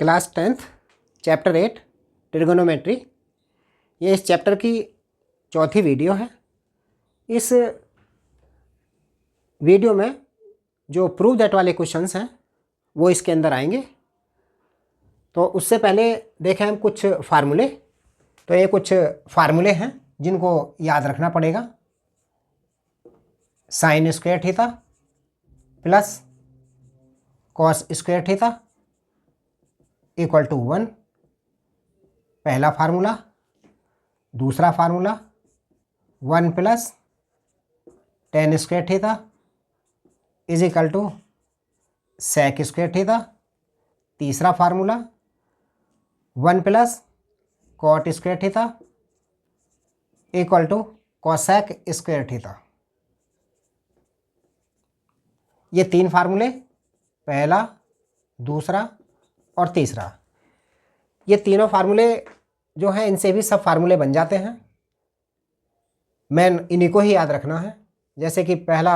Class 10th chapter 8 trigonometry. ये इस chapter की चौथी वीडियो है। इस वीडियो में जो प्रूव दैट वाले क्वेश्चंस हैं वो इसके अंदर आएंगे। तो उससे पहले देखें हम कुछ फार्मूले। तो ये कुछ फार्मूले हैं जिनको याद रखना पड़ेगा। Sine square theta plus cos square theta equal to 1, पहला फार्मूला। दूसरा formula 1 plus tan square theta is equal to sec square theta. तीसरा formula 1 plus cot square theta equal to cosec square theta. ये तीन फार्मूले, पहला, दूसरा और तीसरा, ये तीनों फार्मूले जो हैं इनसे भी सब फार्मूले बन जाते हैं। मैन इन्हीं को ही याद रखना है। जैसे कि पहला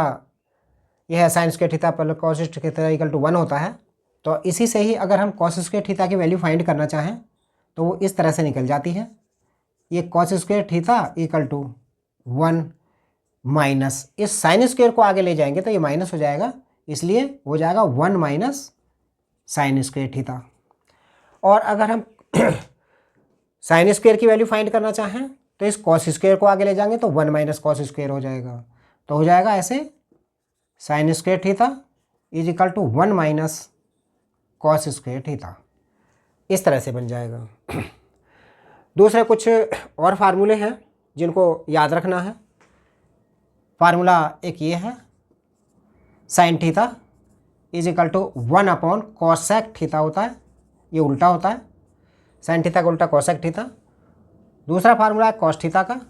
यह है sine square theta plus cos square theta equal to 1 होता है। तो इसी से ही अगर हम कॉस स्क्वायर थीटा की वैल्यू फाइंड करना चाहें तो वो इस तरह से निकल जाती है। ये cos square theta equal to 1 minus, इस साइन स्क्वायर को आगे ले जाएंगे तो ये माइनस हो जाएगा, इसलिए हो जाएगा 1 माइनस साइन स्क्वायर थीटा। और अगर हम साइन स्क्वायर की वैल्यू फाइंड करना चाहें तो इस कॉस स्क्वायर को आगे ले जाएंगे तो 1 माइनस कॉस स्क्वायर हो जाएगा। तो हो जाएगा ऐसे sine square theta is equal to 1 minus cos square theta. इस तरह से बन जाएगा। दूसरे कुछ और फार्मूले हैं जिनको याद रखना है। फार्मूला एक ये है, sine theta is equal to 1 upon cosec theta होता है, ये उल्टा होता है, साइन थीटा का उल्टा कॉसेक थीटा। दूसरा फार्मूला है कॉस थीटा का,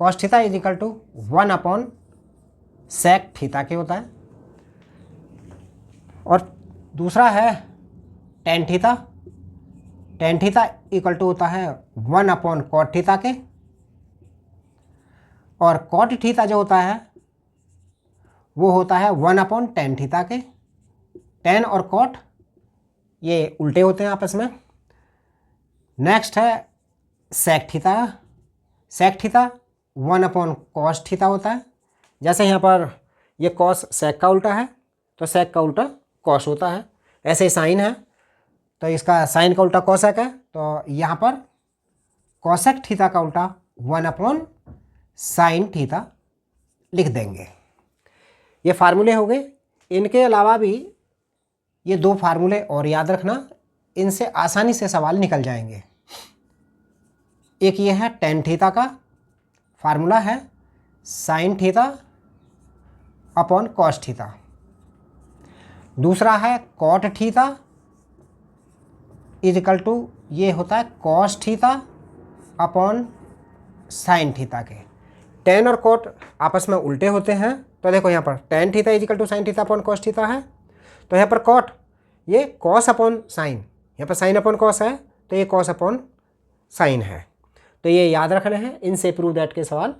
cos theta is equal to 1 upon sec theta के होता है। और दूसरा है tan theta, tan theta equal to होता है 1 अपॉन कॉट थीटा के। और कॉट थीटा जो होता है वो होता है 1 अपॉन टेन थीटा के। टेन और कॉट ये उल्टे होते हैं आपस में। नेक्स्ट है sec theta, sec theta 1 upon cos theta होता है। जैसे यहाँ पर ये कॉस सेक का उल्टा है तो सेक का उल्टा कॉस होता है। ऐसे ही साइन है तो इसका साइन का उल्टा कॉसेक है, तो यहाँ पर कॉसेक थीटा का उल्टा 1 अपॉन साइन थीटा लिख देंगे। ये फार्मूले हो गए। इनके अलावा भी ये दो फार्मूले और याद रखना, इनसे आसानी से सवाल निकल जाएंगे। एक ये है टेन थीटा का, फार्मूला है sine theta upon cos theta. दूसरा है cot theta is equal to, ये होता है cos theta upon sine theta के। टेन और कॉट आपस में उल्टे होते हैं, तो देखो यहाँ पर tan theta is equal to sine theta upon cos theta है, तो यहाँ पर कॉट ये कॉस अपॉन साइन, यहाँ पर साइन अपॉन कॉस है तो ये कॉस अपॉन साइन है। तो ये याद रखना है, इनसे प्रूव दैट के सवाल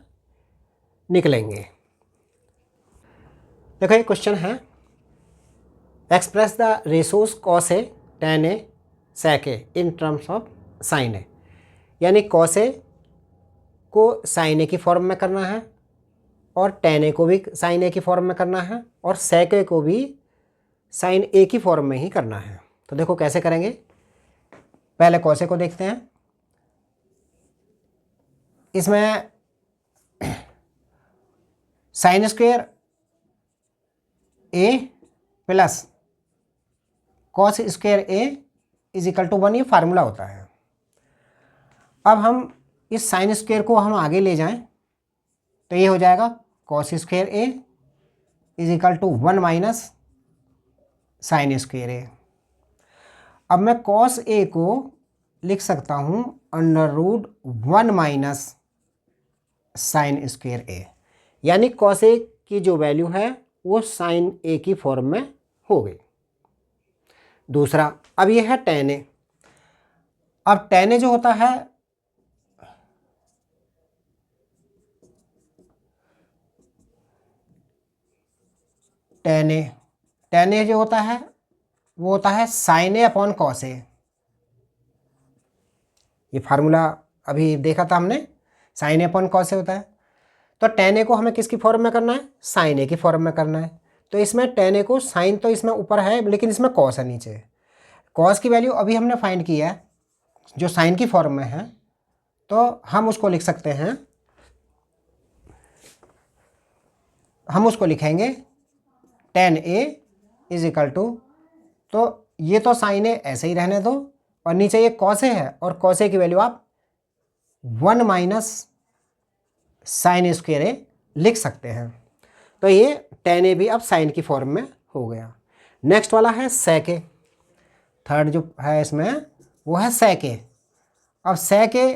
निकलेंगे। देखो ये क्वेश्चन है, express the ratios cos a tan a sec a in terms of sine a. यानी कॉस ए को साइन ए की फॉर्म में करना है और टेन ए को भी साइन ए की फॉर्म में करना है और सेक ए को भी साइन ए की फॉर्म में ही करना है। तो देखो कैसे करेंगे। पहले कॉस ए को देखते हैं। इसमें sine square A plus cos square A is equal to 1, ये फार्मूला होता है। अब हम इस साइन स्क्वायर को हम आगे ले जाएं तो ये हो जाएगा cos square A is equal to 1 minus sine square a. अब मैं कॉस ए को लिख सकता हूँ under root 1 minus sine square a, यानी कॉस ए की जो वैल्यू है वो साइन ए की फॉर्म में हो गई। दूसरा, अब ये है टेन ए। अब टेन ए जो होता है टेन ए जो होता है वो होता है sign A upon cos a. ये फार्मूला अभी देखा था हमने, sign A upon cos A होता है। तो टेन ए को हमें किसकी फॉर्म में करना है, साइन ए की फॉर्म में करना है। तो इसमें टेन ए को, साइन तो इसमें ऊपर है लेकिन इसमें कॉस है नीचे। कॉस की वैल्यू अभी हमने फाइंड की है जो साइन की फॉर्म में है, तो हम उसको लिख सकते हैं, हम उसको लिखेंगे tan A is equal to, तो ये तो साइन ए ऐसे ही रहने दो और नीचे ये कॉस ए है और कॉस ए की वैल्यू आप 1 माइनस साइन स्क्वायर ए लिख सकते हैं। तो ये टेन ए भी अब साइन की फॉर्म में हो गया। नेक्स्ट वाला है सेक ए, थर्ड जो है इसमें वो है सेक ए। अब सेक ए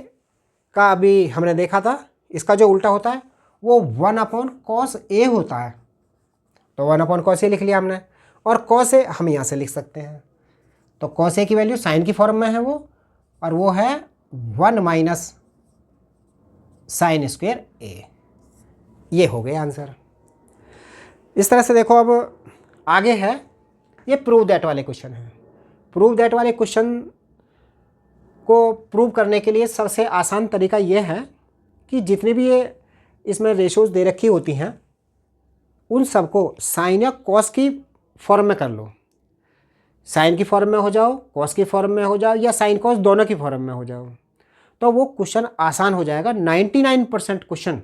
का अभी हमने देखा था, इसका जो उल्टा होता है वो 1 अपॉन कॉस ए होता है। तो 1 अपॉन कॉस ए लिख लिया हमने, और कॉस ए हम यहाँ से लिख सकते हैं। तो कॉस ए की वैल्यू साइन की फॉर्म में है वो, और वो है 1 माइनस साइन स्क्वायर ए। ये हो गया आंसर। इस तरह से देखो, अब आगे है ये प्रूव दैट वाले क्वेश्चन है। प्रूव दैट वाले क्वेश्चन को प्रूव करने के लिए सबसे आसान तरीका ये है कि जितने भी ये इसमें रेशोज दे रखी होती हैं उन सबको साइन या कॉस की फॉर्म में कर लो। साइन की फॉर्म में हो जाओ, कॉस की फॉर्म में हो जाओ, या साइन कॉस दोनों की फॉर्म में हो जाओ, तो वो क्वेश्चन आसान हो जाएगा। 99% क्वेश्चन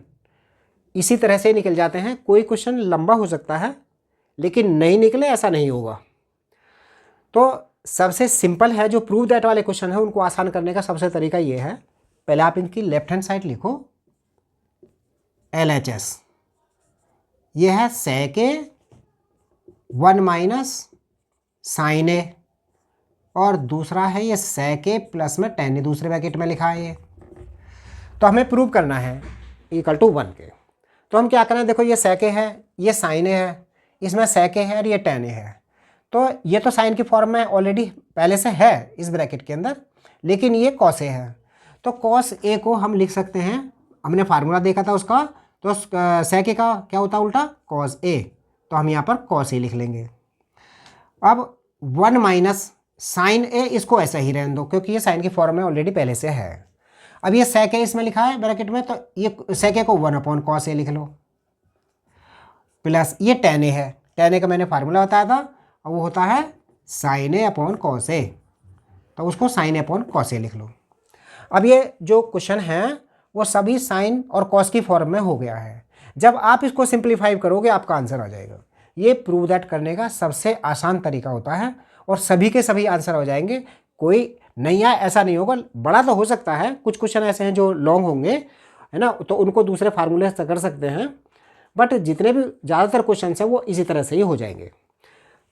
इसी तरह से निकल जाते हैं। कोई क्वेश्चन लंबा हो सकता है लेकिन नहीं निकले ऐसा नहीं होगा। तो सबसे सिंपल है जो प्रूव दैट वाले क्वेश्चन है, उनको आसान करने का सबसे तरीका ये है, पहले आप इनकी लेफ्ट हैंड साइड लिखो LHS। ये है सेक ए 1 माइनस साइन ए, और दूसरा है ये सेक ए प्लस में टेन ए, दूसरे ब्रैकेट में लिखा है ये। तो हमें प्रूव करना है इक्वल टू 1 के। तो हम क्या करें, देखो ये सेक ए है, ये साइन ए है, इसमें सेक ए है और ये टेन ए है। तो ये तो साइन की फॉर्म में ऑलरेडी पहले से है इस ब्रैकेट के अंदर, लेकिन ये कॉस ए है। तो कॉस ए को हम लिख सकते हैं, हमने फार्मूला देखा था उसका, तो सेक ए का क्या होता है उल्टा, कॉस ए। तो हम यहाँ पर कॉस ए लिख लेंगे। अब 1 माइनस साइन ए, इसको ऐसा ही रहने दो क्योंकि ये साइन की फॉर्म में ऑलरेडी पहले से है। अब ये सेक ए इसमें लिखा है ब्रैकेट में, तो ये सेक ए को 1 अपॉन कॉस ए लिख लो, प्लस ये टेन ए है, टेन ए का मैंने फार्मूला बताया था, और वो होता है sign A upon cos A, तो उसको sign A upon cos A लिख लो। अब ये जो क्वेश्चन है वो सभी साइन और कॉस की फॉर्म में हो गया है। जब आप इसको सिंप्लीफाई करोगे आपका आंसर आ जाएगा। ये प्रूव दैट करने का सबसे आसान तरीका होता है और सभी के सभी आंसर हो जाएंगे। कोई नहीं आए ऐसा नहीं होगा। बड़ा तो हो सकता है, कुछ क्वेश्चन ऐसे हैं जो लॉन्ग होंगे, है ना, तो उनको दूसरे फार्मूले से कर सकते हैं, बट जितने भी ज़्यादातर क्वेश्चन हैं वो इसी तरह से ही हो जाएंगे।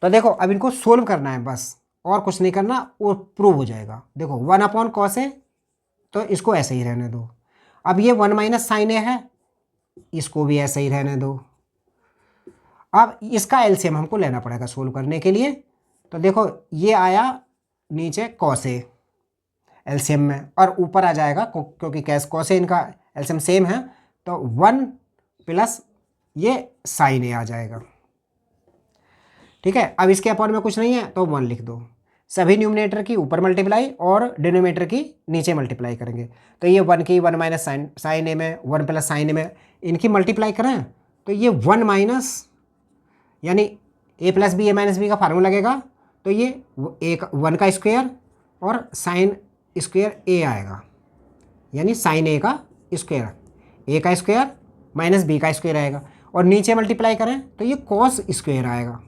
तो देखो अब इनको सोल्व करना है बस, और कुछ नहीं करना, वो प्रूव हो जाएगा। देखो 1 अपॉन कॉस ए, तो इसको ऐसे ही रहने दो। अब ये 1 माइनस साइन ए है, इसको भी ऐसे ही रहने दो। अब इसका एलसीएम हमको लेना पड़ेगा सोल्व करने के लिए। तो देखो ये आया नीचे कॉस ए एलसीएम में, और ऊपर आ जाएगा क्योंकि कैस कॉस ए इनका एलसीएम सेम है, तो 1 प्लस ये साइन ए आ जाएगा। ठीक है, अब इसके अपॉन में कुछ नहीं है तो 1 लिख दो। सभी न्यूमरेटर की ऊपर मल्टीप्लाई और डिनोमिनेटर की नीचे मल्टीप्लाई करेंगे। तो ये 1 की 1 माइनस साइन ए में, 1 प्लस साइन ए में, इनकी मल्टीप्लाई करें तो ये 1 माइनस, यानी ए प्लस बी, ए माइनस बी का फार्मूला लगेगा, तो ये एक 1 का स्क्वायर और साइन स्क्वायर ए आएगा, यानी साइन ए का स्क्वायर, ए का स्क्वायर माइनस बी का स्क्वायर आएगा, और नीचे मल्टीप्लाई करें तो ये कॉस स्क्वायर आएगा।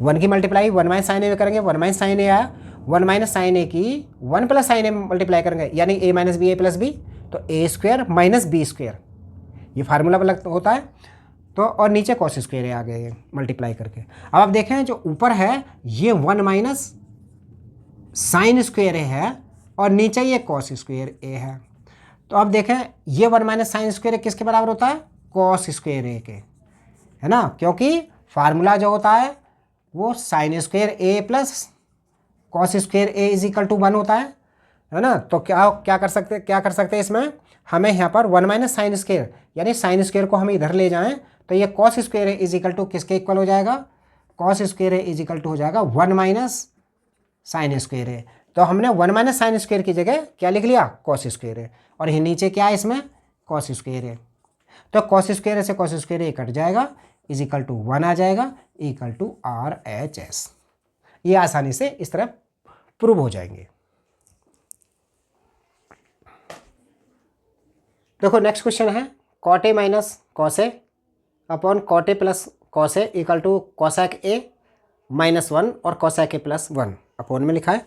1 की मल्टीप्लाई 1 माइनस साइन ए में करेंगे, 1 माइनस साइन ए आया, 1 माइनस साइन ए की 1 प्लस साइन ए में मल्टीप्लाई करेंगे, यानी ए माइनस बी, ए प्लस बी, तो ए स्क्वायर माइनस बी स्क्वायर, ये फार्मूला होता है। तो और नीचे कॉस स्क्वायर आ गया ये मल्टीप्लाई करके। अब आप देखें जो ऊपर है ये 1 माइनस साइन स्क्वायर ए है, और नीचे ये कॉस स्क्वायर ए है। तो अब देखें ये 1 माइनस साइन स्क्वायर ए किसके बराबर होता है, कॉस स्क्वायर ए के, है ना, क्योंकि फार्मूला जो होता है वो sine square A plus cos square A is equal to 1 होता है ना। तो क्या कर सकते हैं इसमें, हमें यहाँ पर 1 माइनस साइन स्क्वायर, यानी साइन स्क्वायर को हम इधर ले जाएं तो ये cos square A is equal to किसके इक्वल हो जाएगा, cos square A is equal to हो जाएगा 1 माइनस साइन स्क्वायर ए, तो हमने 1 माइनस साइन स्क्वायर की जगह क्या लिख लिया, कॉस स्क्वायर है, और ये नीचे क्या है इसमें, कॉस स्क्वायर है। तो कॉस स्क्वायर से कॉस स्क्वायर ये कट जाएगा, इज इक्वल टू 1 आ जाएगा, इक्वल टू RHS। ये आसानी से इस तरह प्रूव हो जाएंगे। देखो नेक्स्ट क्वेश्चन है cot A minus cos A upon cot A plus cos A equal to cosec A minus 1 और कोसेक ए प्लस 1 अपॉन में लिखा है।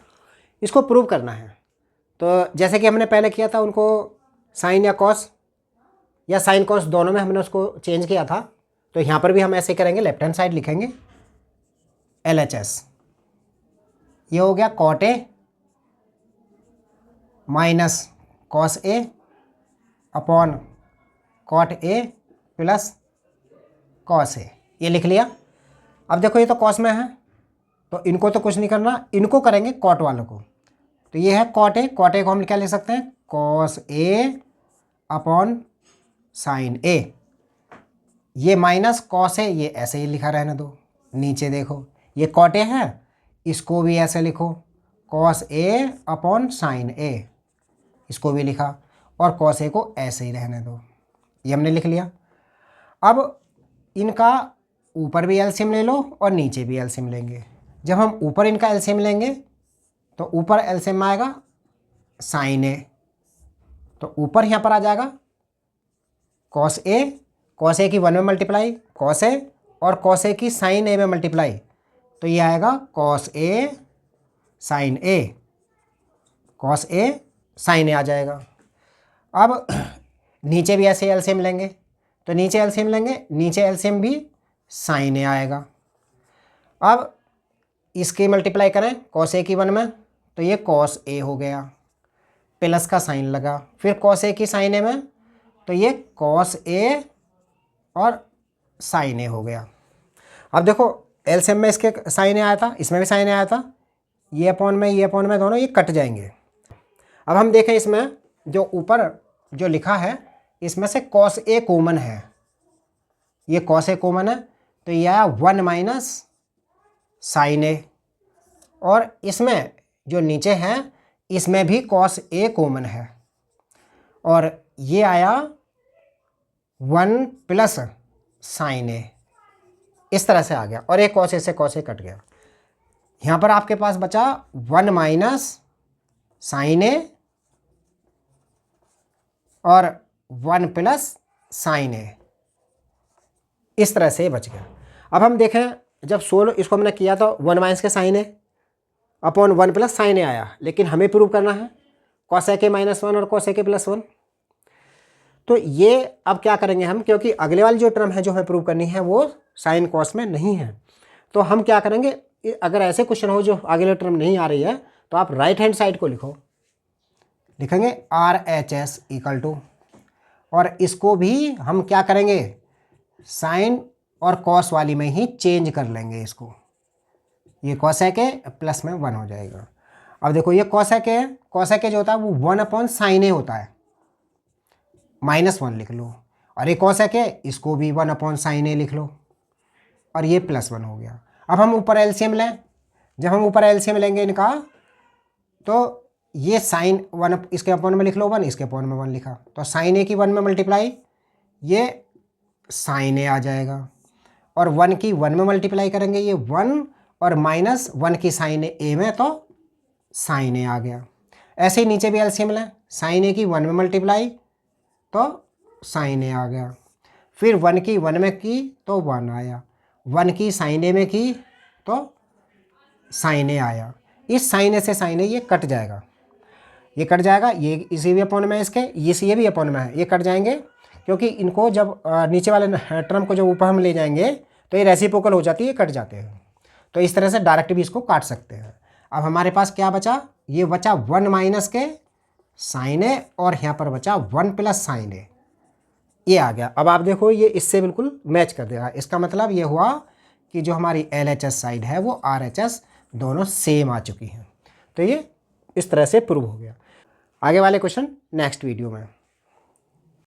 इसको प्रूव करना है। तो जैसे कि हमने पहले किया था, उनको साइन या कॉस या साइन कॉस दोनों में हमने उसको चेंज किया था, तो यहाँ पर भी हम ऐसे करेंगे, लेफ्ट हैंड साइड लिखेंगे LHS। ये हो गया cot A minus cos A upon cot A plus cos a, ये लिख लिया। अब देखो ये तो कॉस में है, तो इनको तो कुछ नहीं करना, इनको करेंगे कॉट वालों को। तो ये है कॉट ए, कॉट ए को हम क्या लिख सकते हैं, कॉस ए अपॉन साइन ए। ये माइनस कॉस ए, ये ऐसे ही लिखा रहने दो। नीचे देखो ये कॉट ए है, इसको भी ऐसे लिखो, कॉस ए अपॉन साइन ए, इसको भी लिखा, और कॉस ए को ऐसे ही रहने दो। ये हमने लिख लिया। अब इनका ऊपर भी एलसीएम ले लो और नीचे भी एलसीएम लेंगे। जब हम ऊपर इनका एलसीएम लेंगे तो ऊपर एलसीएम आएगा साइन ए, तो ऊपर यहाँ पर आ जाएगा कॉस ए की 1 में मल्टीप्लाई कॉस ए, और कॉस ए की साइन ए में मल्टीप्लाई, तो ये आएगा cos A sign A, cos A sign ए आ जाएगा। अब नीचे भी ऐसे एलसीएम लेंगे, तो नीचे एलसीएम लेंगे, नीचे एलसीएम भी साइन ए आएगा। अब इसकी मल्टीप्लाई करें कॉस ए की 1 में, तो ये कॉस ए हो गया, प्लस का साइन लगा, फिर कॉस ए की साइन ए में, तो ये कॉस ए और साइन ए हो गया। अब देखो एलसीएम में इसके साइन ए आया था, इसमें भी साइन ए आया था, ये अपॉन में दोनों ये कट जाएंगे। अब हम देखें इसमें जो ऊपर जो लिखा है, इसमें से कॉस ए कॉमन है, ये कॉस ए कॉमन है, तो ये आया 1 माइनस साइन ए, और इसमें जो नीचे है इसमें भी कॉस ए कॉमन है, और ये आया 1 प्लस साइन ए, इस तरह से आ गया, और एक कॉस ए से कॉस ए कट गया। यहाँ पर आपके पास बचा 1 माइनस साइन ए और 1 प्लस साइन ए, इस तरह से बच गया। अब हम देखें जब सोल्व इसको हमने किया तो 1 माइनस के साइन ए अपॉन 1 प्लस साइन ए आया, लेकिन हमें प्रूव करना है कोसेक ए माइनस 1 और कोसेक ए प्लस 1। तो ये अब क्या करेंगे हम, क्योंकि अगले वाली जो टर्म है जो हमें प्रूव करनी है वो साइन कॉस में नहीं है, तो हम क्या करेंगे, अगर ऐसे क्वेश्चन हो जो अगले टर्म नहीं आ रही है, तो आप राइट हैंड साइड को लिखो, लिखेंगे RHS इक्वल टू, और इसको भी हम क्या करेंगे, साइन और कॉस वाली में ही चेंज कर लेंगे इसको, ये कोसेक ए प्लस में 1 हो जाएगा। अब देखो ये कोसेक ए जो होता है वो 1 अपॉन साइन ए होता है, -1 लिख लो, और ये कोसेक ए इसको भी 1 अपॉन साइन ए लिख लो, और ये +1 हो गया। अब हम ऊपर एलसीएम लें, जब हम ऊपर एलसीएम लेंगे इनका, तो ये साइन 1 इसके अपॉन में लिख लो 1, इसके अपॉन में 1 लिखा, तो साइन ए की 1 में मल्टीप्लाई, ये साइन ए आ जाएगा, और 1 की 1 में मल्टीप्लाई करेंगे, ये 1, और -1 की साइन ए में, तो साइन ए आ गया। ऐसे ही नीचे भी एलसीएम लें, साइन ए की 1 में मल्टीप्लाई, तो साइन ए आ गया, फिर 1 की 1 में की तो 1 आया, 1 की साइन ए में की तो साइन ए आया। इस साइन ए से साइन ए ये कट जाएगा, ये कट जाएगा, ये इसी भी अपॉन में इसके, ये भी अपॉन में है, ये कट जाएंगे, क्योंकि इनको जब नीचे वाले टर्म को जब ऊपर हम ले जाएंगे तो ये रेसिप्रोकल हो जाती है, कट जाते हैं। तो इस तरह से डायरेक्ट भी इसको काट सकते हैं। अब हमारे पास क्या बचा, ये बचा 1 माइनस के साइन ए, और यहाँ पर बचा 1 प्लस साइन ए, ये आ गया। अब आप देखो ये इससे बिल्कुल मैच कर देगा, इसका मतलब ये हुआ कि जो हमारी LHS साइड है वो RHS दोनों सेम आ चुकी हैं। तो ये इस तरह से प्रूव हो गया। आगे वाले क्वेश्चन नेक्स्ट वीडियो में।